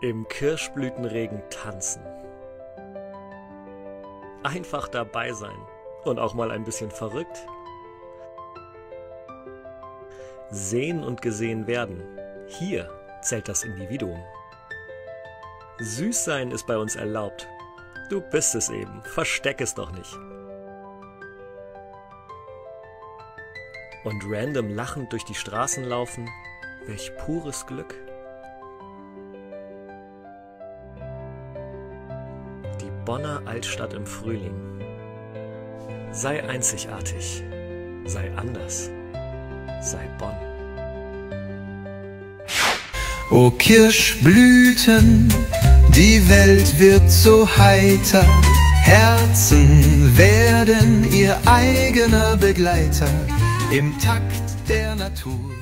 Im Kirschblütenregen tanzen. Einfach dabei sein und auch mal ein bisschen verrückt. Sehen und gesehen werden. Hier zählt das Individuum. Süß sein ist bei uns erlaubt. Du bist es eben, versteck es doch nicht. Und random lachend durch die Straßen laufen, welch pures Glück. Die Bonner Altstadt im Frühling. Sei einzigartig, sei anders, sei Bonn. O Kirschblüten, die Welt wird so heiter, Herzen werden ihr eigener Begleiter im Takt der Natur.